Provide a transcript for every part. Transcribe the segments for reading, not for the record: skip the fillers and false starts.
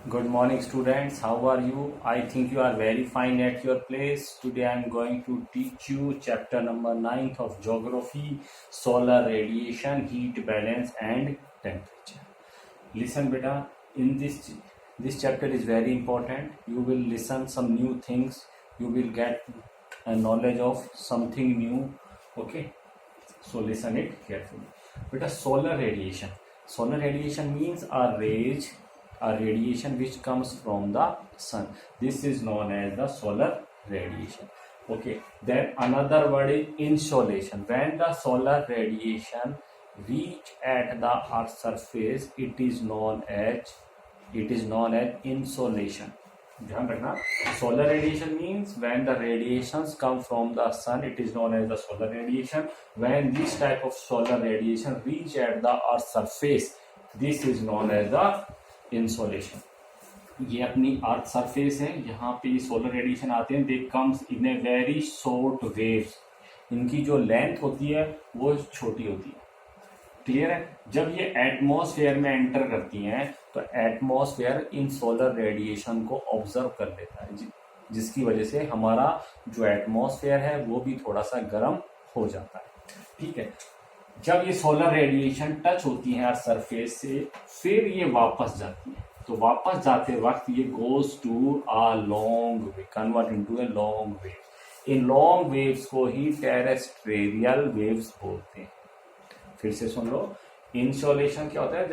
Good morning, students. How are you? I think you are very fine at your place. Today I am going to teach you chapter number 9 of geography, solar radiation, heat balance, and temperature. Listen, beta. In this chapter is very important. You will listen some new things. You will get a knowledge of something new. Okay. So listen it carefully. Beta, solar radiation. Solar radiation means a radiation which comes from the sun. This is known as the solar radiation. Okay, then another word is insolation. When the solar radiation reach at the earth's surface, it is known as insolation. ध्यान रखना, solar radiation means when the radiations come from the sun, it is known as the solar radiation. When this type of solar radiation reach at the earth's surface, this is known as the insolation. ये अपनी earth surface है, यहाँ पे solar radiation आते हैं. They comes in a very short waves. इनकी जो length होती है वो छोटी होती है. क्लियर है. जब ये एटमॉस्फेयर में एंटर करती हैं तो एटमॉस्फेयर इन सोलर रेडिएशन को ऑब्जर्व कर लेता है, जिसकी वजह से हमारा जो एटमॉस्फेयर है वो भी थोड़ा सा गर्म हो जाता है. ठीक है. जब ये सोलर रेडिएशन टच होती है अर्थ सरफेस से, फिर ये वापस जाती है. तो वापस जाते वक्त ये goes to a long wave, convert into a long wave. इन लॉन्ग वेव्स को ही टेरेस्ट्रियल वेव्स बोलते हैं. फिर से सुन लो. इंसोलेशन क्या होता है?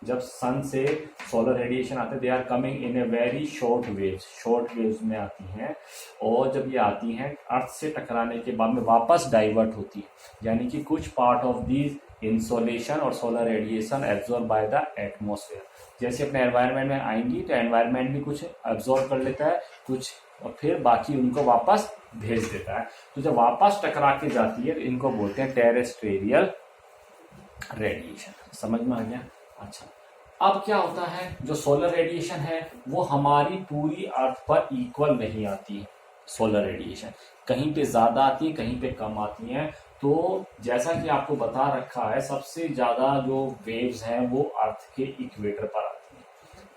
जब सन से सोलर रेडिएशन आते हैं, they are coming in a very short waves में आती हैं. और जब ये आती हैं अर्थ से टकराने के बाद में वापस डाइवर्ट होती है, यानी कि कुछ पार्ट ऑफ दिस इंसोलेशन और solar radiation absorb by the atmosphere. जैसे अपने एनवायरनमेंट में आएंगी तो एनवायरनमेंट भी कुछ एब्जॉर्ब कर लेता है कुछ, और फिर बाकी उनको वापस भेज देता है. तो जब वापस टकरा के जाती है तो इनको बोलते हैं टेरेस्ट्रियल रेडिएशन. समझ में आ गया? अच्छा, अब क्या होता है, जो सोलर रेडिएशन है वो हमारी पूरी अर्थ पर इक्वल नहीं आती है. सोलर रेडिएशन कहीं पे ज्यादा आती है, कहीं पे कम आती है. तो जैसा कि आपको बता रखा है, सबसे ज्यादा जो वेव्स हैं वो अर्थ के इक्वेटर पर आती है,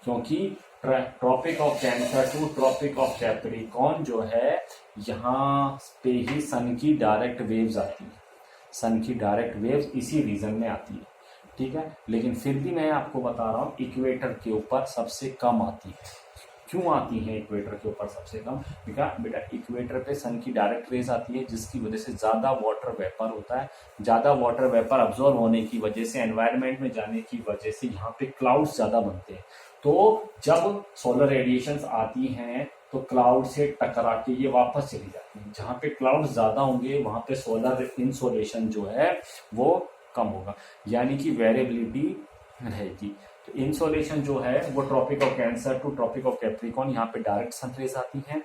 क्योंकि Tropic of cancer to tropic of Capricorn जो है, यहाँ पे ही सन की डायरेक्ट वेव्स आती है. सन की डायरेक्ट वेव्स इसी रीजन में आती है. ठीक है. लेकिन फिर भी मैं आपको बता रहा हूँ इक्वेटर के ऊपर सबसे कम आती है. क्यों आती है इक्वेटर के ऊपर सबसे कम? बेटा इक्वेटर पे सन की डायरेक्ट रेज आती है, जिसकी वजह से ज्यादा वाटर वेपर होता है. ज्यादा वाटर वेपर अब्जॉर्व होने की वजह से, एनवायरनमेंट में जाने की वजह से यहाँ पे क्लाउड्स ज्यादा बनते हैं. तो जब सोलर रेडिएशंस आती हैं तो क्लाउड से टकरा के ये वापस चली जाती है. जहाँ पे क्लाउड ज्यादा होंगे वहां पे सोलर इंसोलेशन जो है वो कम होगा, यानी कि वेरिएबिलिटी रहेगी. तो इंसोलेशन जो है वो Tropic of cancer to tropic of Capricorn, यहाँ पे डायरेक्ट सन रेज आती हैं,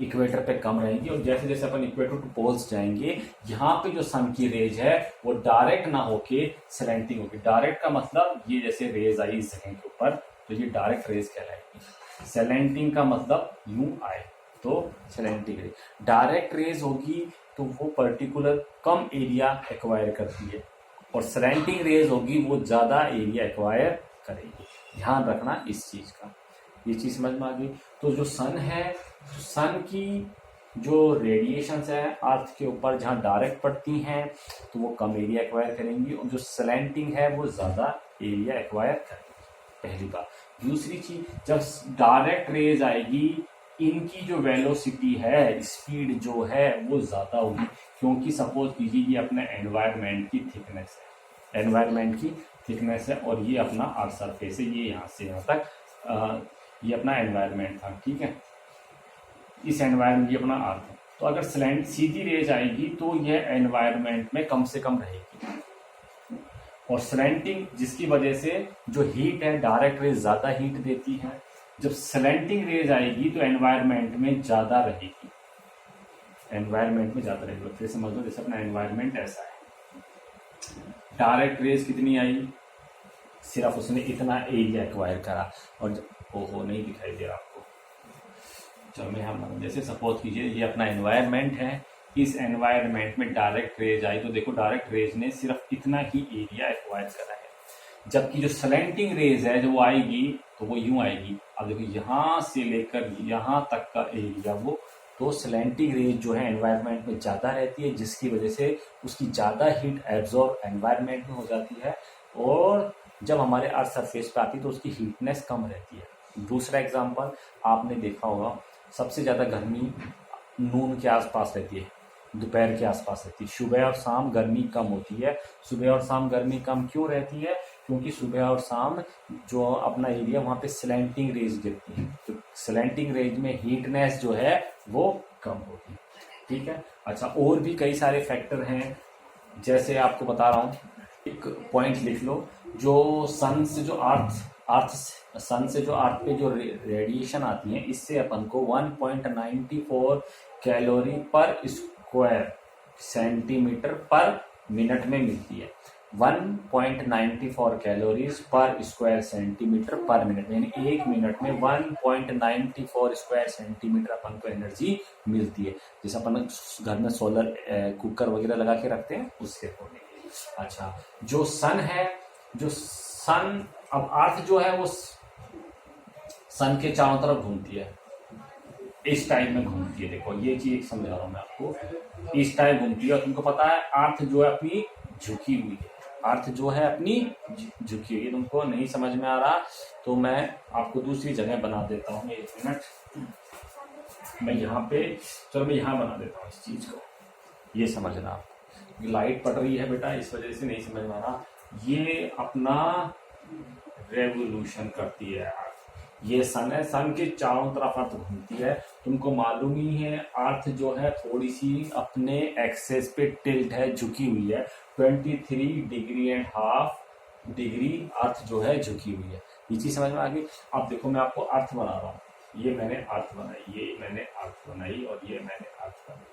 इक्वेटर पे कम रहेगी. और जैसे जैसे अपन इक्वेटर टू पोल्स जाएंगे, यहाँ पे जो सन की रेज है वो डायरेक्ट ना होके स्लैंटिंग होगी. डायरेक्ट का मतलब ये जैसे रेज आई इस जगह के ऊपर तो ये डायरेक्ट रेज कहलाएगी. स्लैंटिंग का मतलब यूं आए तो स्लैंटिंग रेज. डायरेक्ट रेज होगी तो वो पर्टिकुलर कम एरिया एक्वायर करती है, और स्लैंटिंग रेज होगी वो ज्यादा एरिया एक्वायर करेगी. ध्यान रखना इस चीज का. ये चीज समझ में आ गई? तो जो सन है, तो सन की जो रेडिएशंस है अर्थ के ऊपर जहाँ डायरेक्ट पड़ती हैं तो वो कम एरिया एक्वायर करेंगी, और जो स्लैंटिंग है वो ज्यादा एरिया एक्वायर करेगी. पहली बात. दूसरी चीज, जब डायरेक्ट रेज आएगी इनकी जो वेलोसिटी है, स्पीड जो है वो ज्यादा होगी, क्योंकि सपोज कीजिए ये अपने एनवायरनमेंट की थिकनेस है, और ये अपना अर्थ सरफेस है, ये यहाँ से यहाँ तक ये अपना एनवायरनमेंट था. ठीक है. इस एनवायरनमेंट ये अपना अर्थ है. तो अगर स्लैंट सीधी रेज आएगी तो ये एनवायरनमेंट में कम से कम रहेगी, और स्लैंटिंग जिसकी वजह से जो हीट है, डायरेक्ट रेज ज्यादा हीट देती है. जब स्लैंटिंग रेज आएगी तो एनवायरनमेंट में ज्यादा रहेगी. फिर समझ लो जैसे अपना एनवायरनमेंट ऐसा है, डायरेक्ट रेज कितनी आई, सिर्फ उसने इतना एरिया एक्वायर करा, और ओहो नहीं दिखाई दे रहा आपको. चलो हम जैसे सपोज कीजिए ये अपना एनवायरनमेंट है, इस एनवायरनमेंट में डायरेक्ट रेज आई तो देखो डायरेक्ट रेज ने सिर्फ इतना ही एरिया एक्वायर करा है. जबकि जो स्लैंटिंग रेज है जो वो आएगी तो वो यूं आएगी। अब देखो यहां से लेकर यहां तक का एरिया वो, तो स्लैंटिंग रेज जो है एनवायरनमेंट में ज़्यादा रहती है, जिसकी वजह से उसकी ज़्यादा हीट एब्जॉर्ब एनवायरनमेंट में हो जाती है, और जब हमारे अर्थ सरफेस पे आती है तो उसकी हीटनेस कम रहती है। दूसरा एग्जांपल आपने देखा होगा, सबसे ज़्यादा गर्मी नून के आसपास रहती है, दोपहर के आसपास रहती है। सुबह और शाम गर्मी कम होती है। सुबह और शाम गर्मी कम क्यों रहती है? क्योंकि सुबह और शाम जो अपना एरिया वहाँ पे स्लैंटिंग रेज गिरती है, तो स्लैंटिंग रेज में हीटनेस जो है वो कम होती है। ठीक है। अच्छा, और भी कई सारे फैक्टर हैं, जैसे आपको बता रहा हूँ, एक पॉइंट लिख लो, जो सन से जो सन से जो अर्थ पे जो रेडिएशन आती है, इससे अपन को 1.94 कैलोरी पर स्क्वायर सेंटीमीटर पर मिनट में मिलती है। 1.94 कैलोरीज पर स्क्वायर सेंटीमीटर पर मिनट, यानी एक मिनट में 1.94 स्क्वायर सेंटीमीटर अपन को एनर्जी मिलती है, जैसे अपन घर में सोलर कुकर वगैरह लगा के रखते हैं उसके अकॉर्डिंग। अच्छा, जो सन है, अब अर्थ जो है वो सन के चारों तरफ घूमती है, इस टाइप में घूमती है। देखो ये चीज समझा रहा हूं मैं आपको, इस टाइप घूमती है। और तुमको पता है अर्थ जो है अपनी झुकी हुई है, अर्थ जो है अपनी झुकी हुई है। तुमको नहीं समझ में आ रहा तो मैं आपको दूसरी जगह बना देता हूँ, एक मिनट, मैं यहाँ पे, चलो मैं यहाँ बना देता हूँ इस चीज को, ये समझना आपको। लाइट पड़ रही है बेटा, इस वजह से नहीं समझ में आ रहा। ये अपना रेवोल्यूशन करती है, ये सन है, सन के चारों तरफ अर्थ घूमती है। तुमको मालूम ही है अर्थ जो है थोड़ी सी अपने एक्सेस पे टिल्ट है, झुकी हुई है, 23.5 डिग्री अर्थ जो है झुकी हुई है। ये चीज समझ में आ गई। अब देखो मैं आपको अर्थ बना रहा हूँ, ये मैंने अर्थ बनाई, ये मैंने अर्थ बनाई और ये मैंने अर्थ बनाई,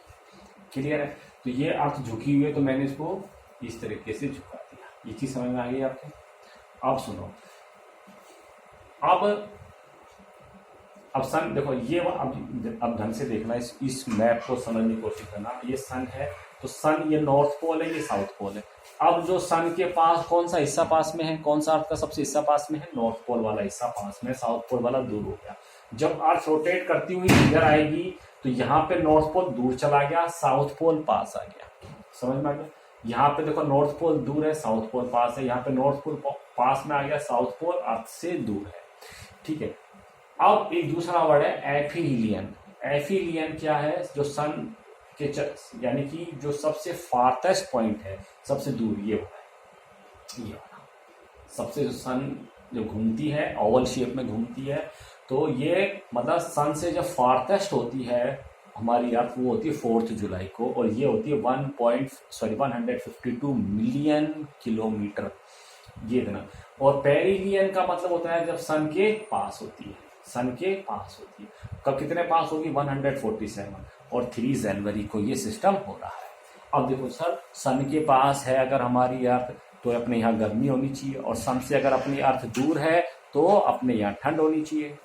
क्लियर है। तो ये अर्थ झुकी हुई है तो मैंने इसको इस तरीके से झुका दिया। ये चीज समझ में आ गई आपको। अब सुनो, अब सन देखो, ये अब ढंग से देखना, इस मैप को समझने की कोशिश करना। ये सन है, तो सन ये नॉर्थ पोल है, ये साउथ पोल है। अब जो सन के पास कौन सा हिस्सा पास में है, कौन सा अर्थ का सबसे हिस्सा पास में है? नॉर्थ पोल वाला हिस्सा पास में, साउथ पोल वाला दूर हो गया। जब अर्थ रोटेट करती हुई इधर आएगी तो यहाँ पे नॉर्थ पोल दूर चला गया, साउथ पोल पास आ गया। समझ में आ गया। यहाँ पे देखो नॉर्थ पोल दूर है, साउथ पोल पास है, यहाँ पे नॉर्थ पोल पास में आ गया, साउथ पोल अर्थ से दूर है। ठीक है। अब एक दूसरा वर्ड है एफिलियन। एफिलियन क्या है? जो सन के यानी कि जो सबसे फारटेस्ट पॉइंट है, सबसे दूर, ये वाला सबसे, जो सन जो घूमती है ओवल शेप में घूमती है, तो ये मतलब सन से जब फारटेस्ट होती है हमारी अर्थ, वो होती है 4 जुलाई को, और ये होती है 152 मिलियन किलोमीटर, ये देना। और पेरिलियन का मतलब होता है जब सन के पास होती है, सन के पास होती है। कब कितने पास होगी? 147, और 3 जनवरी को ये सिस्टम हो रहा है। अब देखो सर, सन के पास है अगर हमारी अर्थ तो अपने यहाँ गर्मी होनी चाहिए, और सन से अगर अपनी अर्थ दूर है तो अपने यहाँ ठंड होनी चाहिए।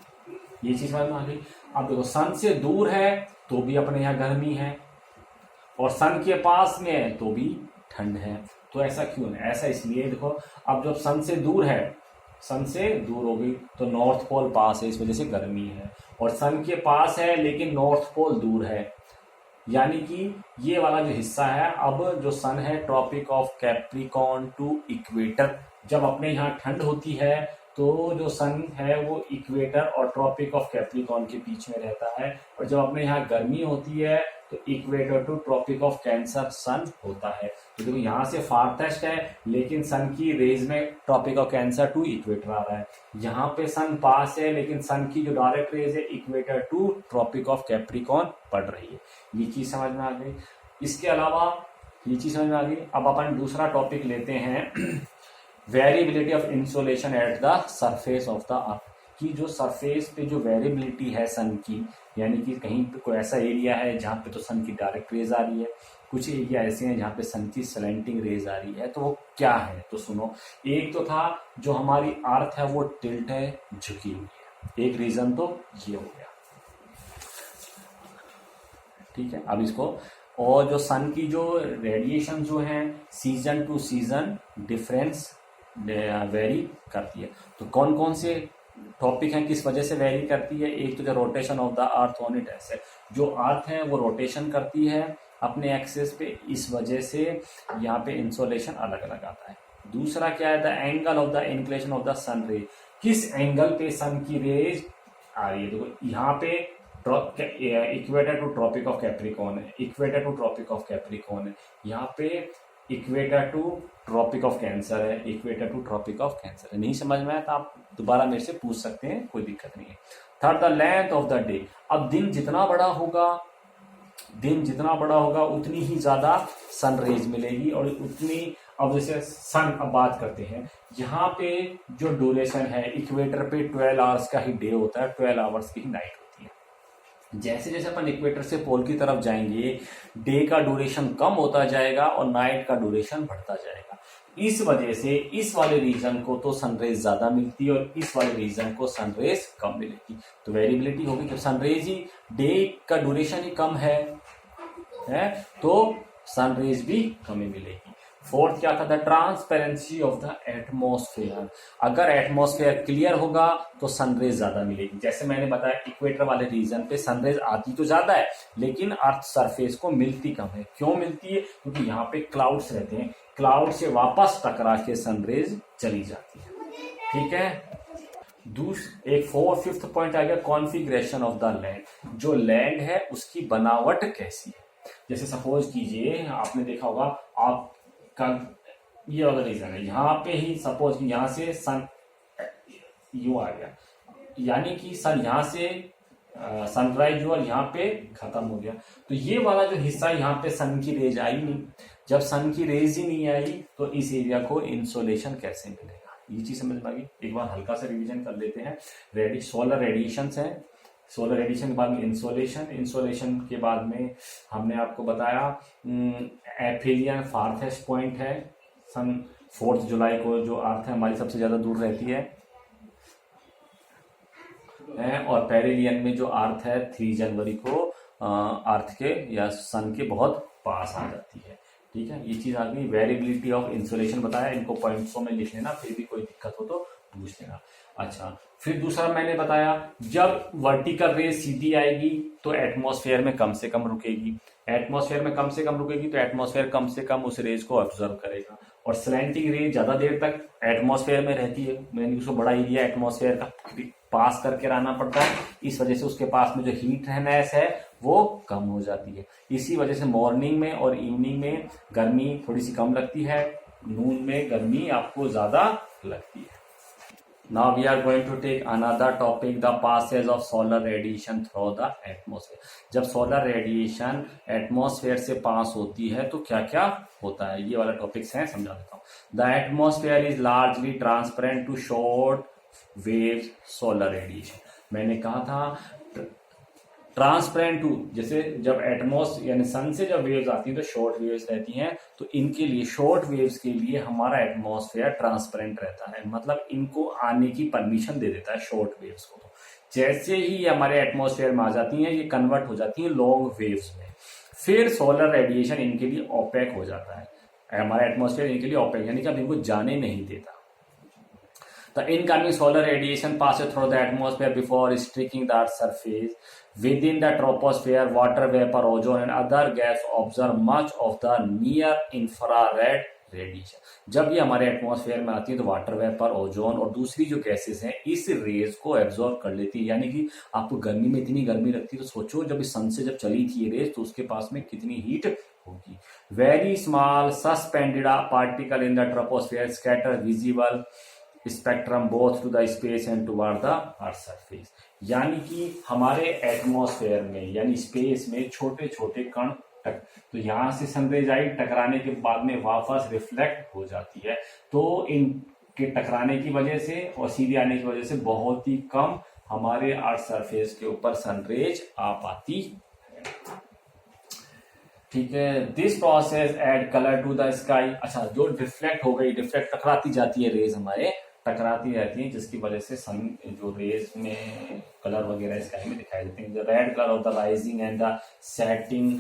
ये चीज समझ में आ गई। अब देखो सन से दूर है तो भी अपने यहाँ गर्मी है, और सन के पास में है तो भी ठंड है। तो ऐसा क्यों है? ऐसा इसलिए, देखो अब जब सन से दूर है, सन से दूर हो गई तो नॉर्थ पोल पास है, इस वजह से गर्मी है, और सन के पास है लेकिन नॉर्थ पोल दूर है, यानी कि ये वाला जो हिस्सा है, अब जो सन है Tropic of Capricorn to equator, जब अपने यहाँ ठंड होती है तो जो सन है वो इक्वेटर और ट्रॉपिक ऑफ कैप्रिकॉर्न के बीच में रहता है, और जब अपने यहाँ गर्मी होती है तो equator to tropic of cancer sun होता है। तो देखो यहाँ से फारटेस्ट है लेकिन सन की रेज में tropic of cancer to equator आ रहा है, यहाँ पे सन पास है लेकिन सन की जो डायरेक्ट रेज है equator to tropic of Capricorn पड़ रही है। ये चीज समझ में आ गई। इसके अलावा ये चीज समझ में आ गई। अब अपन दूसरा टॉपिक लेते हैं, variability of insolation at the surface of the earth, की जो सरफेस पे जो वेरिएबिलिटी है सन की, यानी कि कहीं पे कोई ऐसा एरिया है जहाँ पे तो सन की डायरेक्ट रेज आ रही है, कुछ एरिया ऐसे हैं जहाँ पे सन की स्लैंटिंग रेज आ रही है, तो वो क्या है? तो सुनो, एक तो था जो हमारी अर्थ है वो टिल्ट है, झुकी हुई है, एक रीजन तो ये हो गया। ठीक है। अब इसको, और जो सन की जो रेडिएशन जो है season two season difference very करती है। तो कौन कौन से टॉपिक हैं किस वजह से वेरी करती है? एक तो जो rotation of the earth on it ऐसे, जो अर्थ है वो रोटेशन करती है अपने एक्सेस पे, इस वजह से यहाँ पे इंसोलेशन अलग अलग आता है। दूसरा क्या है? The angle of the inclination of the sun ray, किस एंगल पे सन की रेज आ रही है। देखो यहाँ पे equator to tropic of capricorn है, equator to tropic of capricorn है, यहाँ पे equator to tropic of cancer है, equator to tropic of cancer है। नहीं समझ में आया तो आप दोबारा मेरे से पूछ सकते हैं, कोई दिक्कत नहीं है। Third, the length of the day, अब दिन जितना बड़ा होगा, दिन जितना बड़ा होगा उतनी ही ज्यादा सन रेज मिलेगी और उतनी, अब जैसे सन अब बात करते हैं, यहाँ पे जो ड्यूरेशन है इक्वेटर पे 12 आवर्स का ही डे होता है, 12 आवर्स की ही नाइट होती है। जैसे जैसे अपन इक्वेटर से पोल की तरफ जाएंगे डे का ड्यूरेशन कम होता जाएगा और नाइट का ड्यूरेशन बढ़ता जाएगा। इस वजह से इस वाले रीजन को तो सनरेज ज्यादा मिलती है और इस वाले रीजन को सनरेज कम मिलेगी। तो वेरिएबिलिटी होगी, जब सनरेज ही डे का ड्यूरेशन ही कम है तो सनरेज भी कम ही मिलेगी। फोर्थ क्या था? The transparency of the atmosphere, अगर एटमॉस्फेयर क्लियर होगा तो सनरेज ज्यादा मिलेगी। जैसे मैंने बताया इक्वेटर वाले रीजन पे सनरेज आती तो ज्यादा है लेकिन अर्थ सरफेस को मिलती कम है। क्यों मिलती है? क्योंकि यहाँ पे क्लाउड्स रहते हैं, क्लाउड से वापस टकरा के सनरेज चली जाती है। ठीक है, एक फिफ्थ पॉइंट आ गया कॉन्फ़िगरेशन ऑफ द लैंड, जो लैंड है उसकी बनावट कैसी है। जैसे सपोज कीजिए आपने देखा होगा आपका ये वाला रीजन है, यहाँ पे ही सपोज कि यहाँ से सन यू आ गया, यानी कि सन यहाँ से सनराइज हुआ, यहाँ पे खत्म हो गया, तो ये वाला जो हिस्सा यहाँ पे सन की रेज आई नहीं। जब सन की रेज ही नहीं आई तो इस एरिया को इंसोलेशन कैसे मिलेगा, ये चीज समझ में आ गई। एक बार हल्का सा रिवीजन कर लेते हैं। सोलर रेडिएशन है, सोलर रेडिएशन के बाद में इंसोलेशन, इंसोलेशन के बाद में हमने आपको बताया एफिलियन फार्थेस्ट पॉइंट है, सन 4 जुलाई को जो अर्थ है हमारी सबसे ज्यादा दूर रहती है, और पेरिलियन में जो अर्थ है 3 जनवरी को अर्थ के या सन के बहुत पास आ जाती है। ठीक है, ये चीज आ गई। वेरिएबिलिटी ऑफ इंसुलेशन बताया, इनको पॉइंट्सों में लिख लेना, फिर भी कोई दिक्कत हो तो पूछ लेना। अच्छा, फिर दूसरा मैंने बताया जब वर्टिकल रेज सीधी आएगी तो एटमॉस्फेयर में कम से कम रुकेगी, एटमॉस्फेयर में कम से कम रुकेगी तो एटमॉस्फेयर कम से कम उस रेज को ऑब्जर्व करेगा, और स्लैंटिंग रेज ज्यादा देर तक एटमॉस्फेयर में रहती है, मैंने उसको बड़ा एरिया एटमॉस्फेयर का पास करके रहना पड़ता है, इस वजह से उसके पास में जो हीट रहनेस है वो कम हो जाती है। इसी वजह से मॉर्निंग में और इवनिंग में गर्मी थोड़ी सी कम लगती है, नून में गर्मी आपको ज्यादा लगती है। Now we are going to take another topic, the passage of solar radiation through the atmosphere. जब सोलर रेडिएशन एटमॉस्फेयर से पास होती है तो क्या क्या होता है, ये वाला टॉपिक्स है, समझा देता हूँ। The atmosphere is largely transparent to short wave solar radiation. मैंने कहा था ट्रांसपेरेंट टू, जैसे जब एटमॉस्फेयर यानी सन से जब वेव्स आती हैं तो शॉर्ट वेव्स रहती हैं, तो इनके लिए शॉर्ट वेव्स के लिए हमारा एटमॉस्फेयर ट्रांसपेरेंट रहता है, मतलब इनको आने की परमिशन दे देता है शॉर्ट वेव्स को। जैसे ही हमारे एटमॉस्फेयर में आ जाती हैं ये कन्वर्ट हो जाती हैं लॉन्ग वेव्स में, फिर सोलर रेडिएशन इनके लिए ओपेक हो जाता है, हमारा एटमॉस्फेयर इनके लिए ओपेक यानी कि अब इनको जाने नहीं देता। The incoming solar radiation passes through the atmosphere before streaking the Earth's surface. Within the troposphere, water vapor, ozone and other gas absorb much of the near infrared radiation. जब ये हमारे एटमॉस्फेयर में आती है तो वाटर वेपर, ओजोन और दूसरी जो गैसेस हैं इस रेज को एब्जॉर्ब कर लेती है। यानी कि आपको गर्मी में इतनी गर्मी लगती है तो सोचो जब इस सन से जब चली थी ये रेज तो उसके पास में कितनी हीट होगी। Very small suspended particle in the troposphere scatter visible spectrum both to the space and toward the earth surface. यानी कि हमारे एटमॉस्फेयर में यानी स्पेस में छोटे छोटे कण तो यहाँ से सनरेज आई टकराने के बाद में वापस रिफ्लेक्ट हो जाती है, तो इनके टकराने की वजह से और सीधे आने की वजह से बहुत ही कम हमारे अर्थ सरफेस के ऊपर सनरेज आ पाती है। ठीक है, this process add colour to the sky. अच्छा, जो रिफ्लेक्ट हो गई, रिफ्लेक्ट टकराती जाती है रेज, हमारे टकराती रहती है जिसकी वजह से सन जो रेज में कलर वगैरह स्काई में दिखाई देते हैं। The red colour of the rising and the setting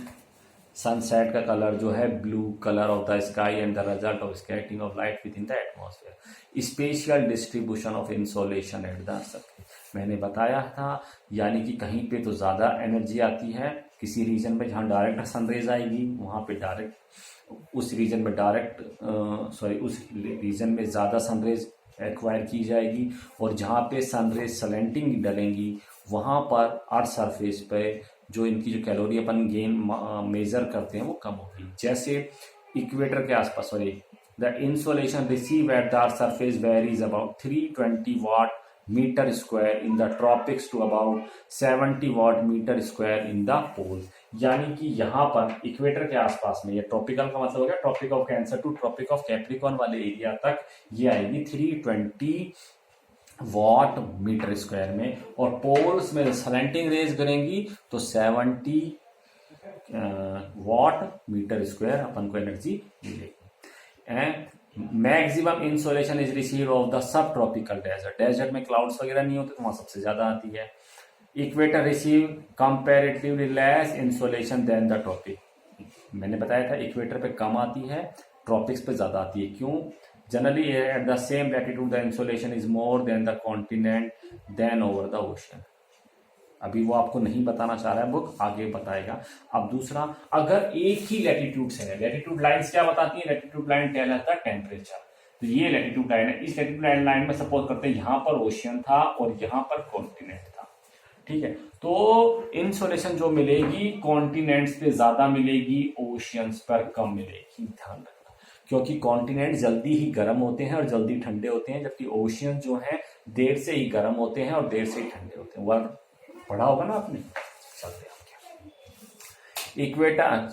sunset का कलर जो है blue colour of the sky and the result of scattering of light with in the atmosphere. Special distribution of insolation at the surface, मैंने बताया था, यानी कि कहीं पे तो ज़्यादा एनर्जी आती है, किसी रीजन पे जहाँ डायरेक्ट सनरेज आएगी वहाँ पे डायरेक्ट, उस रीजन में डायरेक्ट उस रीजन में ज़्यादा सनरेज एक्वायर की जाएगी, और जहाँ पे सनरेज सलेंटिंग डलेंगी वहाँ पर अर्थ सरफेस पे जो इनकी जो कैलोरी अपन गेन मेजर करते हैं वो कम होगी। जैसे इक्वेटर के आसपास, the insolation receive at the earth surface varies about 320 watt metre square in the tropics to about 70 watt metre square in the pole. यानी कि यहाँ पर इक्वेटर के आसपास में, ये ट्रॉपिकल का मतलब हो गया Tropic of cancer to tropic of Capricorn वाले एरिया तक ये आएगी 320 वाट मीटर स्क्वायर में, और पोल्स में सलेंटिंग रेज करेंगी तो 70 वाट मीटर स्क्वायर अपन को एनर्जी मिलेगी। Maximum insolation is receive of the sub tropical desert, desert में क्लाउड्स वगैरह नहीं होते तो वहां सबसे ज्यादा आती है। Equator receive comparatively less insolation than the tropic, मैंने बताया था इक्वेटर पे कम आती है, ट्रॉपिक्स पे ज्यादा आती है। क्यों? Generally at the same latitude the insolation is more than the continent than over the ocean. अभी वो आपको नहीं बताना चाह रहा है बुक, आगे बताएगा। अब दूसरा, अगर एक ही लैटिट्यूड से है, लैटिट्यूड लाइन्स क्या बताती है? Latitude line tell us the temperature. तो ये लैटिट्यूड लाइन है, इस लैटिट्यूड लाइन में सपोज करते हैं यहाँ पर ओशियन था और यहाँ पर कॉन्टिनेंट था, ठीक है, तो इंसोलेशन जो मिलेगी कॉन्टिनेंट्स पे ज्यादा मिलेगी, ओशियंस पर कम मिलेगी। ध्यान रखना, क्योंकि कॉन्टिनेंट जल्दी ही गर्म होते हैं और जल्दी ठंडे होते हैं, जबकि ओशियन जो है देर से ही गर्म होते हैं और देर से ही ठंडे होते हैं। वर्ड पढ़ा होगा ना आपने। चलते हैं equator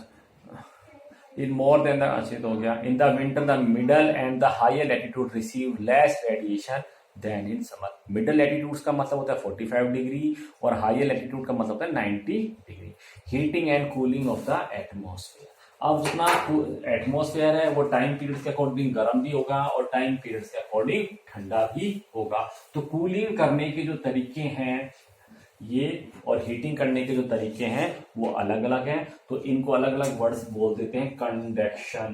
in more than the, अच्छे तो हो गया। In the winter the middle and the higher latitude receive less radiation than in summer. Middle latitudes का मतलब होता है 45 डिग्री और हायर लैटिट्यूड का मतलब होता है 90 degree. Heating and cooling of the atmosphere, अब जितना एटमॉस्फेयर है वो टाइम पीरियड के अकॉर्डिंग गर्म भी होगा और टाइम पीरियड के अकॉर्डिंग ठंडा भी होगा। तो कूलिंग करने के जो तरीके हैं ये और हीटिंग करने के जो तरीके हैं वो अलग अलग हैं, तो इनको अलग अलग वर्ड्स बोल देते हैं। कंडक्शन,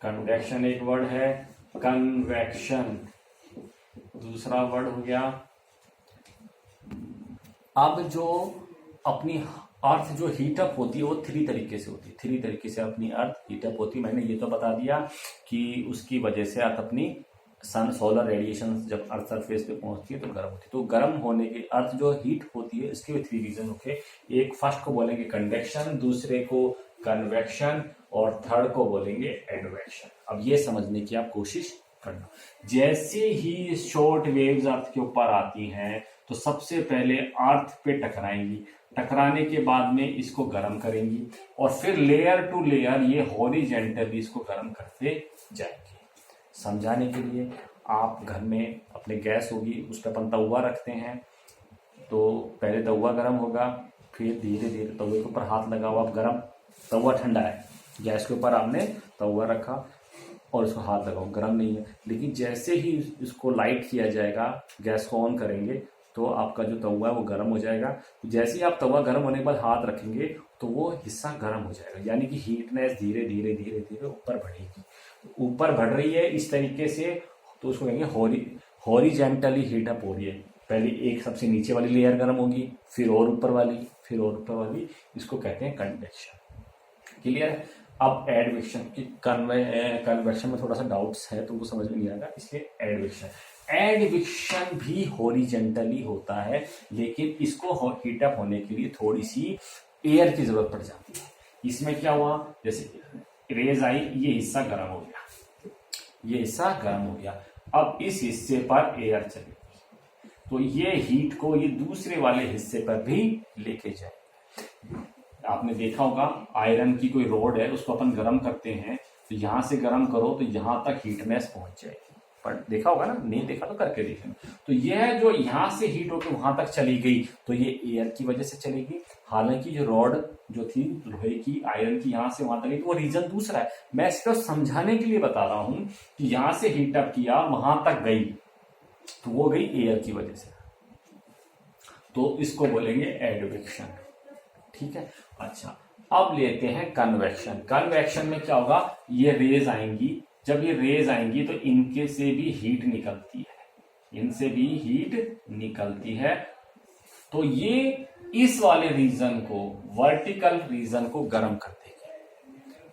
कंडक्शन एक वर्ड है, कन्वेक्शन दूसरा वर्ड हो गया। अब जो अपनी अर्थ जो हीटअप होती है वो 3 तरीके से होती है, 3 तरीके से अपनी अर्थ हीटअप होती है। मैंने ये तो बता दिया कि उसकी वजह से अर्थ अपनी सन सोलर रेडिएशन जब अर्थ सरफेस पे पहुंचती है तो गर्म होती है। तो गर्म होने के अर्थ जो हीट होती है इसके 3 रीजन होते, एक फर्स्ट को बोलेंगे कंडक्शन, दूसरे को कन्वेक्शन और थर्ड को बोलेंगे एडवेक्शन। अब ये समझने की आप कोशिश करना। जैसे ही शॉर्ट वेव्स अर्थ के ऊपर आती हैं तो सबसे पहले अर्थ पे टकराएंगी, टकराने के बाद में इसको गर्म करेंगी और फिर लेयर टू लेयर ये हॉरिजेंटली इसको गर्म करते जाएंगे। समझाने के लिए, आप घर में अपने गैस होगी उस पर अपन तवा रखते हैं, तो पहले तवा गर्म होगा, फिर धीरे धीरे तवे के ऊपर हाथ लगाओ आप, गर्म तवा ठंडा है, गैस के ऊपर आपने तवा रखा और इसको हाथ लगाओ, गर्म नहीं है। लेकिन जैसे ही इसको लाइट किया जाएगा, गैस को ऑन करेंगे तो आपका जो तवा है वो गर्म हो जाएगा। तो जैसे ही आप तवा गर्म होने के बाद हाथ रखेंगे तो वो हिस्सा गर्म हो जाएगा, यानी कि हीटनेस धीरे धीरे धीरे धीरे ऊपर बढ़ेगी। ऊपर बढ़ रही है इस तरीके से, तो उसको कहेंगे हॉरिजेंटली हीटअप हो रही है। पहले एक सबसे नीचे वाली लेयर गर्म होगी, फिर और ऊपर वाली, फिर और ऊपर वाली, इसको कहते हैं कन्वेक्शन। क्लियर है? अब एडवेक्शन की, कन्वेक्शन में थोड़ा सा डाउट्स है, तुमको समझ में नहीं आएगा, इसलिए एडवेक्शन भी हॉरिजेंटली होता है, लेकिन इसको हीटअप होने के लिए थोड़ी सी एयर की जरूरत पड़ जाती है। इसमें क्या हुआ, जैसे रेज आई, ये हिस्सा गर्म हो गया, ये हिस्सा गर्म हो गया, अब इस हिस्से पर एयर चलेगी तो ये हीट को ये दूसरे वाले हिस्से पर भी लेके जाएगी। आपने देखा होगा आयरन की कोई रोड है, उसको अपन गर्म करते हैं तो यहां से गर्म करो तो यहां तक हीटनेस पहुंच जाएगी, पर देखा होगा ना, नहीं देखा तो करके देखना। तो यह जो यहां से हीट होकर वहां तक चली गई तो ये एयर की वजह से चलेगी। हालांकि जो रॉड जो थी लोहे की, आयरन की, यहां से वहां तक गई तो वो रीजन दूसरा है। मैं इसको समझाने के लिए बता रहा हूं कि यहां से हीटअप किया, वहां तक गई तो वो गई एयर की वजह से, तो इसको बोलेंगे एडवेक्शन। ठीक है। अच्छा, अब लेते हैं कन्वेक्शन। कन्वेक्शन में क्या होगा, ये रेज आएंगी, जब ये रेज आएंगी तो इनके से भी हीट निकलती है, इनसे भी हीट निकलती है, तो ये इस वाले रीजन को, वर्टिकल रीजन को गर्म कर देगी,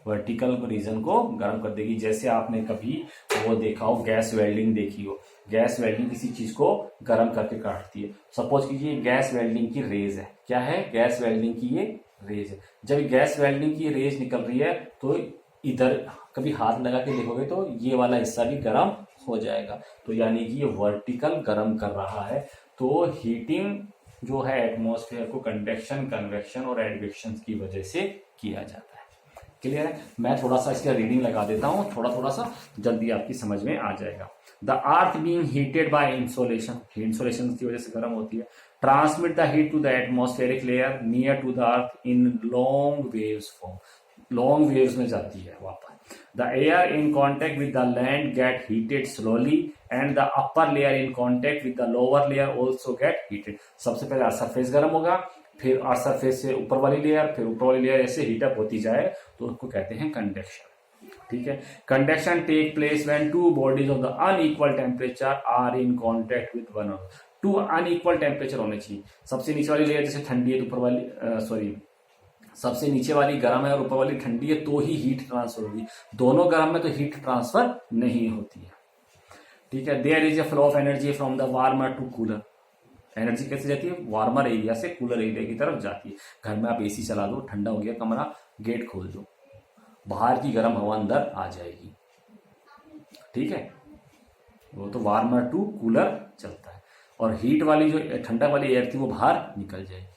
वर्टिकल रीजन को गर्म कर देगी। जैसे आपने कभी वो देखा हो, गैस वेल्डिंग देखी हो, गैस वेल्डिंग किसी चीज को गर्म करके काटती है। सपोज कीजिए गैस वेल्डिंग की रेज है, क्या है, गैस वेल्डिंग की ये रेज है। जब गैस वेल्डिंग की रेज निकल रही है तो इधर कभी हाथ लगा के देखोगे तो ये वाला हिस्सा भी गर्म हो जाएगा, तो यानी कि ये वर्टिकल गर्म कर रहा है। तो हीटिंग जो है एटमॉस्फेयर को कंडक्शन, कन्वेक्शन और एडवेक्शन की वजह से किया जाता है। क्लियर है। मैं थोड़ा सा इसका रीडिंग लगा देता हूं, थोड़ा सा जल्दी आपकी समझ में आ जाएगा। The earth being heated by insolation, insolation की वजह से गर्म होती है, transmit the heat to the atmospheric layer near to the earth in long waves form, long waves में जाती है वापस। The air in contact with the land get heated slowly and the upper layer in contact with the lower layer also get heated. सबसे पहले surface गर्म होगा, फिर earth surface से ऊपर वाली लेयर, फिर ऊपर वाली लेयर ऐसे हीटअप होती जाए तो उसको कहते हैं कंडक्शन। ठीक है। Conduction take place when two bodies of the unequal temperature are in contact with one another. Two unequal temperature होने चाहिए। सबसे नीचे वाली लेयर जैसे ठंडी है तो ऊपर वाली सबसे नीचे वाली गर्म है और ऊपर वाली ठंडी है तो ही हीट ट्रांसफर होगी। दोनों गर्म में तो हीट ट्रांसफर नहीं होती है। ठीक है। There is a flow of energy from the warmer to cooler. Energy कैसे जाती है, वार्मर एरिया से कूलर एरिया की तरफ जाती है। घर में आप एसी चला दो, ठंडा हो गया कमरा, गेट खोल दो, बाहर की गर्म हवा अंदर आ जाएगी। ठीक है, वो तो वार्मर टू कूलर चलता है। और हीट वाली जो ठंडा वाली एयर थी वो बाहर निकल जाएगी।